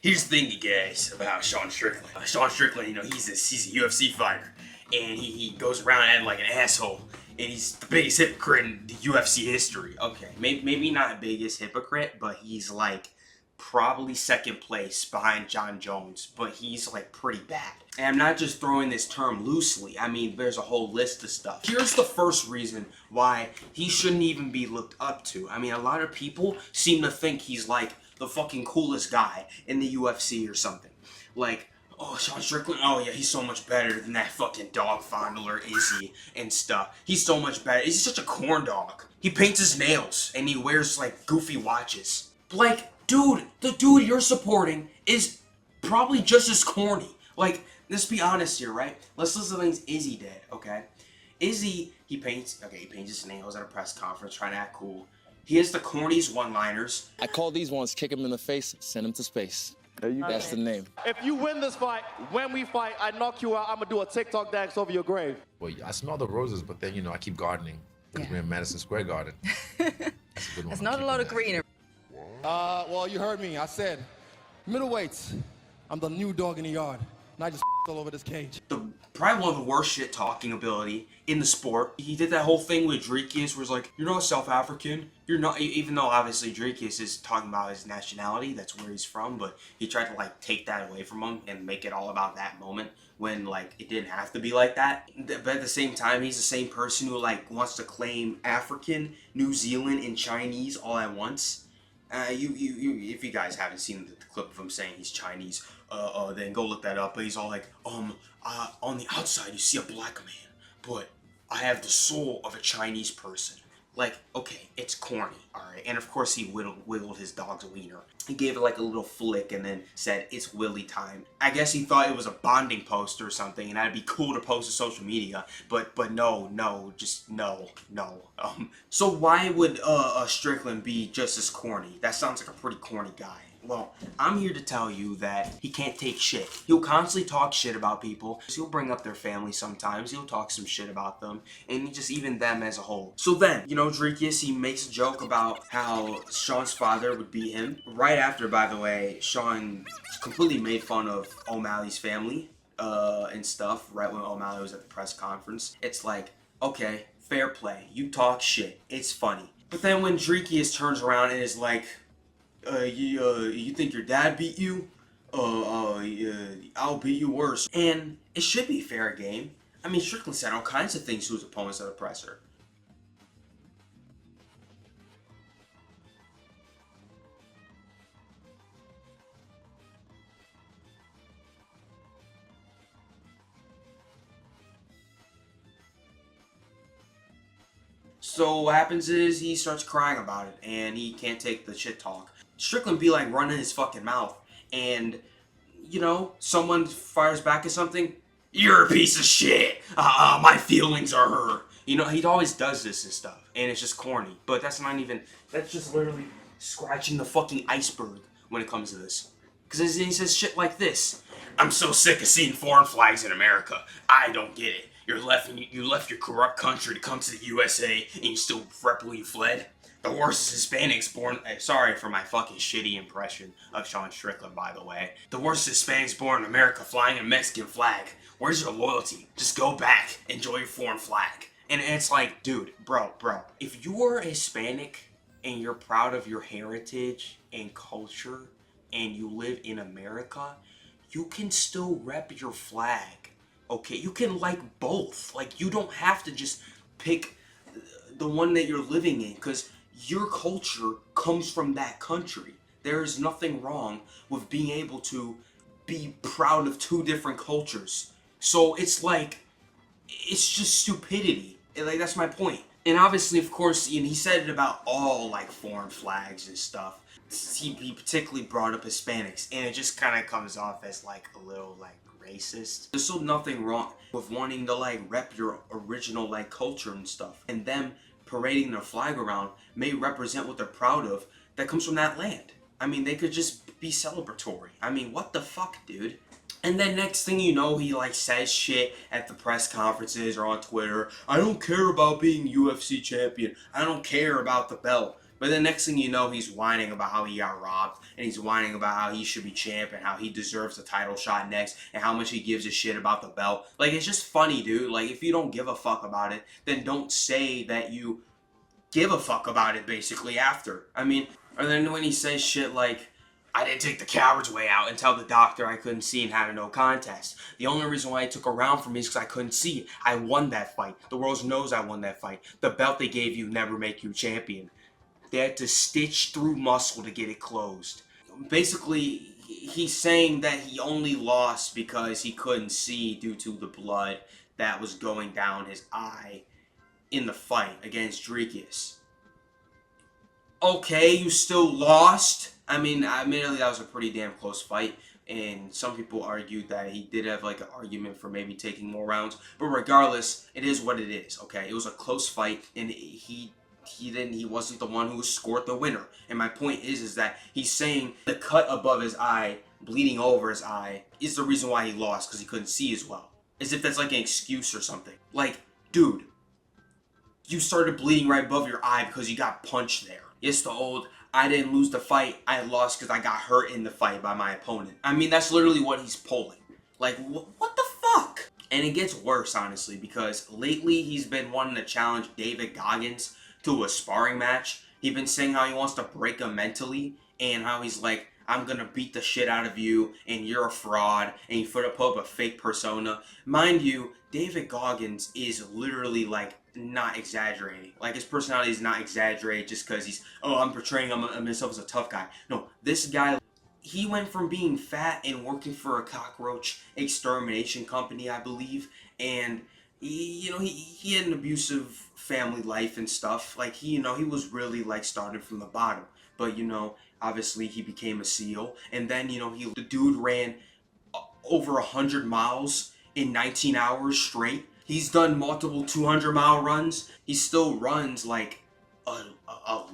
Here's the thing, you guys, about Sean Strickland. Sean Strickland, he's a UFC fighter, and he goes around acting like an asshole, and he's the biggest hypocrite in the UFC history. Okay, maybe not biggest hypocrite, but he's like probably second place behind John Jones, but he's like pretty bad. And I'm not just throwing this term loosely. I mean, there's a whole list of stuff. Here's the first reason why he shouldn't even be looked up to. I mean, a lot of people seem to think he's like the fucking coolest guy in the UFC or something. Like, oh, Sean Strickland, oh yeah, he's so much better than that fucking dog fondler Izzy and stuff. He's so much better. He's such a corn dog. He paints his nails and he wears like goofy watches. Like, dude, the dude you're supporting is probably just as corny. Like, let's be honest here, right? Let's listen to things Izzy did, okay? Izzy, he paints his nails at a press conference trying to act cool. He has the corniest one-liners. I call these ones kick him in the face, send him to space. That's the name. If you win this fight, when we fight, I knock you out, I'm gonna do a TikTok dance over your grave. Well, I smell the roses, but then, I keep gardening because we're in Madison Square Garden. That's a good one. There's not a lot of greenery. Well, you heard me. I said, middleweights, I'm the new dog in the yard. And I just all over this cage. Probably one of the worst shit talking ability in the sport. He did that whole thing with Drikius where it's like, you're not South African. You're not, even though obviously Drikius is talking about his nationality, that's where he's from, but he tried to like take that away from him and make it all about that moment when like it didn't have to be like that. But at the same time, he's the same person who like wants to claim African, New Zealand, and Chinese all at once. If you guys haven't seen the clip of him saying he's Chinese, then go look that up. But he's all like, on the outside you see a black man, but I have the soul of a Chinese person. Like, okay, it's corny, alright? And of course he wiggled his dog's wiener. He gave it like a little flick and then said, it's Willy time. I guess he thought it was a bonding post or something and that'd be cool to post to social media, but no, just no. So why would Strickland be just as corny? That sounds like a pretty corny guy. Well, I'm here to tell you that he can't take shit. He'll constantly talk shit about people. He'll bring up their family sometimes. He'll talk some shit about them. And just even them as a whole. So then, Drikius, he makes a joke about how Sean's father would beat him. Right after, by the way, Sean completely made fun of O'Malley's family and stuff. Right when O'Malley was at the press conference. It's like, okay, fair play. You talk shit. It's funny. But then when Drikius turns around and is like, you think your dad beat you? I'll beat you worse. And it should be fair game. I mean, Strickland said all kinds of things to his opponents at the presser. So what happens is he starts crying about it and he can't take the shit talk. Strickland be like running his fucking mouth and, someone fires back at something. You're a piece of shit. My feelings are hurt. He always does this and stuff and it's just corny. But that's just literally scratching the fucking iceberg when it comes to this. Because he says shit like this. I'm so sick of seeing foreign flags in America. I don't get it. You left your corrupt country to come to the USA and you still rebelly fled? The worst Hispanics born... Sorry for my fucking shitty impression of Sean Strickland, by the way. The worst Hispanics born in America flying a Mexican flag. Where's your loyalty? Just go back. Enjoy your foreign flag. And it's like, dude, bro. If you're Hispanic and you're proud of your heritage and culture and you live in America, you can still rep your flag. Okay? You can like both. Like, you don't have to just pick the one that you're living in, because your culture comes from that country. There is nothing wrong with being able to be proud of two different cultures. So it's like, it's just stupidity. Like, that's my point. And obviously, of course, he said it about all like foreign flags and stuff. He particularly brought up Hispanics, and it just kind of comes off as like a little like racist. There's still nothing wrong with wanting to like rep your original like culture and stuff, and them parading their flag around may represent what they're proud of that comes from that land. I mean, they could just be celebratory. I mean, what the fuck, dude? And then next thing you know, he like says shit at the press conferences or on Twitter. I don't care about being UFC champion. I don't care about the belt. But then next thing you know, he's whining about how he got robbed, and he's whining about how he should be champ and how he deserves a title shot next, and how much he gives a shit about the belt. Like, it's just funny, dude. Like, if you don't give a fuck about it, then don't say that you give a fuck about it, basically, after. I mean, and then when he says shit like, I didn't take the coward's way out and tell the doctor I couldn't see and had a no contest. The only reason why I took a round from me is because I couldn't see. I won that fight. The world knows I won that fight. The belt they gave you never make you champion. They had to stitch through muscle to get it closed. Basically, he's saying that he only lost because he couldn't see due to the blood that was going down his eye in the fight against Drekius. Okay, you still lost. I mean, admittedly, that was a pretty damn close fight, and some people argued that he did have like an argument for maybe taking more rounds. But regardless, it is what it is. Okay, it was a close fight, and he wasn't the one who scored the winner. And my point is that he's saying the cut above his eye, bleeding over his eye, is the reason why he lost, because he couldn't see as well. As if that's like an excuse or something. Like, dude, you started bleeding right above your eye because you got punched there. It's the old, I didn't lose the fight, I lost because I got hurt in the fight by my opponent. I mean, that's literally what he's pulling. Like, what the fuck? And it gets worse, honestly, because lately he's been wanting to challenge David Goggins to a sparring match. He's been saying how he wants to break him mentally, and how he's like, I'm gonna beat the shit out of you, and you're a fraud, and you put up a fake persona. Mind you, David Goggins is literally like, not exaggerating. Like, his personality is not exaggerated just because he's, oh, I'm portraying himself as a tough guy. No, this guy, he went from being fat and working for a cockroach extermination company, I believe, and he had an abusive family life and stuff. Like, he was really like started from the bottom. But obviously he became a SEAL, and then the dude ran over 100 miles in 19 hours straight. He's done multiple 200-mile runs. He still runs like a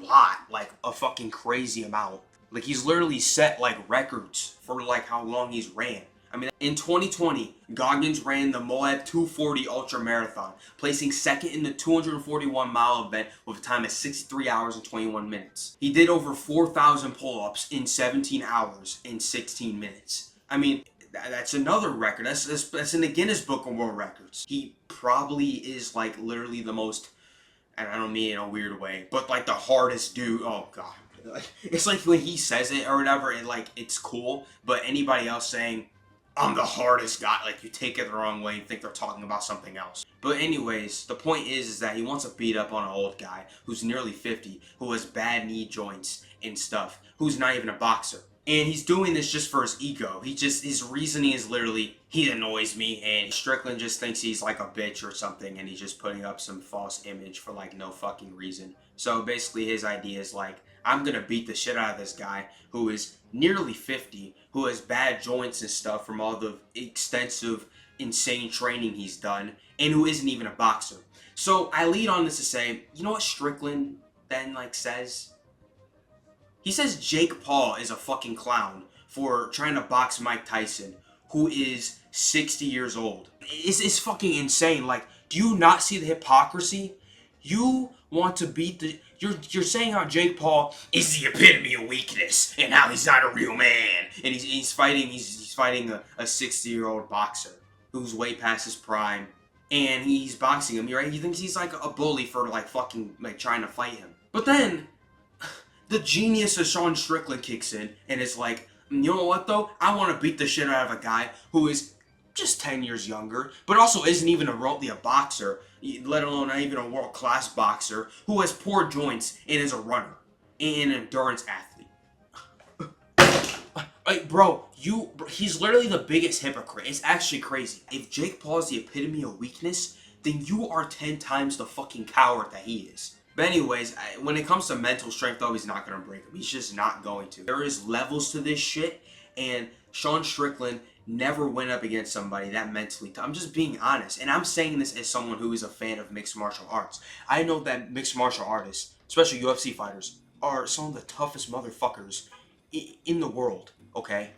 lot, like a fucking crazy amount. Like, he's literally set like records for like how long he's ran. I mean, in 2020, Goggins ran the Moab 240 Ultra Marathon, placing second in the 241-mile event with a time of 63 hours and 21 minutes. He did over 4,000 pull-ups in 17 hours and 16 minutes. I mean, that's another record. That's in the Guinness Book of World Records. He probably is like literally the most, and I don't mean in a weird way, but like the hardest dude. Oh god, it's like when he says it or whatever, and like it's cool. But anybody else saying I'm the hardest guy, like, you take it the wrong way and think they're talking about something else. But anyways, the point is that he wants to beat up on an old guy who's nearly 50, who has bad knee joints and stuff, who's not even a boxer. And he's doing this just for his ego. His reasoning is literally, he annoys me, and Strickland just thinks he's like a bitch or something, and he's just putting up some false image for like no fucking reason. So basically his idea is like, I'm gonna beat the shit out of this guy who is nearly 50, who has bad joints and stuff from all the extensive, insane training he's done, and who isn't even a boxer. So I lead on this to say, you know what Strickland then like says? He says Jake Paul is a fucking clown for trying to box Mike Tyson, who is 60 years old. It's fucking insane. Like, do you not see the hypocrisy? You want to beat the... You're saying how Jake Paul is the epitome of weakness and how he's not a real man. And he's fighting a 60-year-old boxer who's way past his prime. And he's boxing him, right? He thinks he's like a bully for like fucking like trying to fight him. But then the genius of Sean Strickland kicks in and is like, you know what though? I want to beat the shit out of a guy who is just 10 years younger, but also isn't even remotely a boxer, let alone not even a world-class boxer, who has poor joints and is a runner and an endurance athlete. Like, bro, he's literally the biggest hypocrite. It's actually crazy. If Jake Paul is the epitome of weakness, then you are 10 times the fucking coward that he is. But anyways, when it comes to mental strength, though, he's not going to break him. He's just not going to. There is levels to this shit, and Sean Strickland never went up against somebody that mentally tough. I'm just being honest. And I'm saying this as someone who is a fan of mixed martial arts. I know that mixed martial artists, especially UFC fighters, are some of the toughest motherfuckers in the world, okay?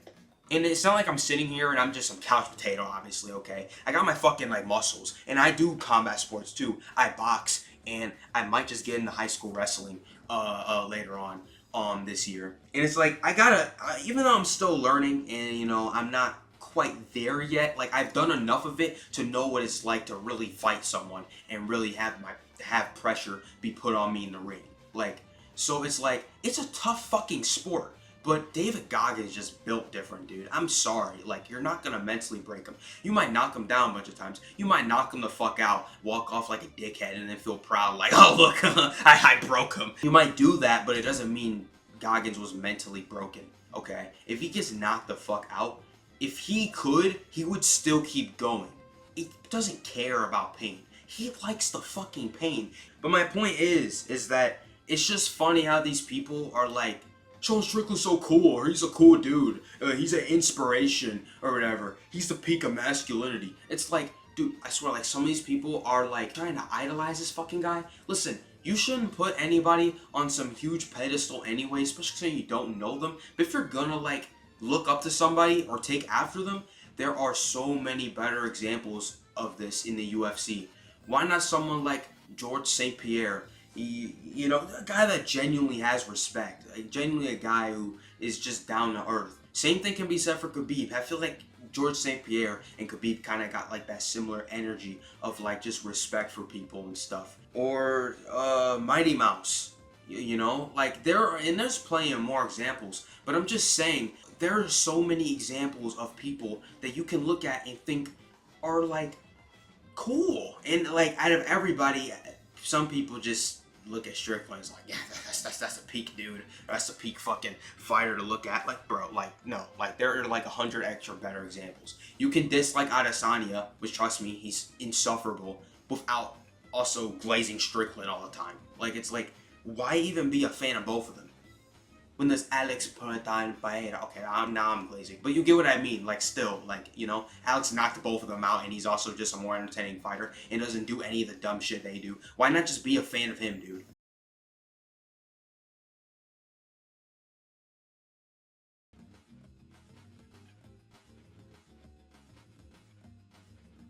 And it's not like I'm sitting here and I'm just some couch potato, obviously, okay? I got my fucking, like, muscles. And I do combat sports, too. I box. and I might just get into high school wrestling later on this year. And it's like I gotta, even though I'm still learning and you know I'm not quite there yet, like I've done enough of it to know what it's like to really fight someone and really have pressure be put on me in the ring. Like, so it's like it's a tough fucking sport. But David Goggins just built different, dude. I'm sorry. Like, you're not gonna mentally break him. You might knock him down a bunch of times. You might knock him the fuck out, walk off like a dickhead, and then feel proud, like, oh, look, I broke him. You might do that, but it doesn't mean Goggins was mentally broken, okay? If he gets knocked the fuck out, if he could, he would still keep going. He doesn't care about pain. He likes the fucking pain. But my point is that it's just funny how these people are like, Sean Strickland's so cool, or he's a cool dude, he's an inspiration, or whatever. He's the peak of masculinity. It's like, dude, I swear, like, some of these people are, like, trying to idolize this fucking guy. Listen, you shouldn't put anybody on some huge pedestal anyway, especially when you don't know them. But if you're gonna, like, look up to somebody or take after them, there are so many better examples of this in the UFC. Why not someone like George St. Pierre? You know, a guy that genuinely has respect, genuinely a guy who is just down to earth. Same thing can be said for Khabib. I feel like George St. Pierre and Khabib kind of got like that similar energy of like just respect for people and stuff. Or Mighty Mouse, you know, like there's plenty of more examples. But I'm just saying there are so many examples of people that you can look at and think are like cool. And like out of everybody, some people just look at Strickland and like, yeah, that's a peak dude. That's a peak fucking fighter to look at. Like, bro, like, no. Like, there are like 100 extra better examples. You can dislike Adesanya, which, trust me, he's insufferable, without also glazing Strickland all the time. Like, it's like, why even be a fan of both of them? When there's Alex Pertan Baera, okay, now I'm glazing. But you get what I mean, like, still, like, you know, Alex knocked both of them out, and he's also just a more entertaining fighter, and doesn't do any of the dumb shit they do. Why not just be a fan of him, dude?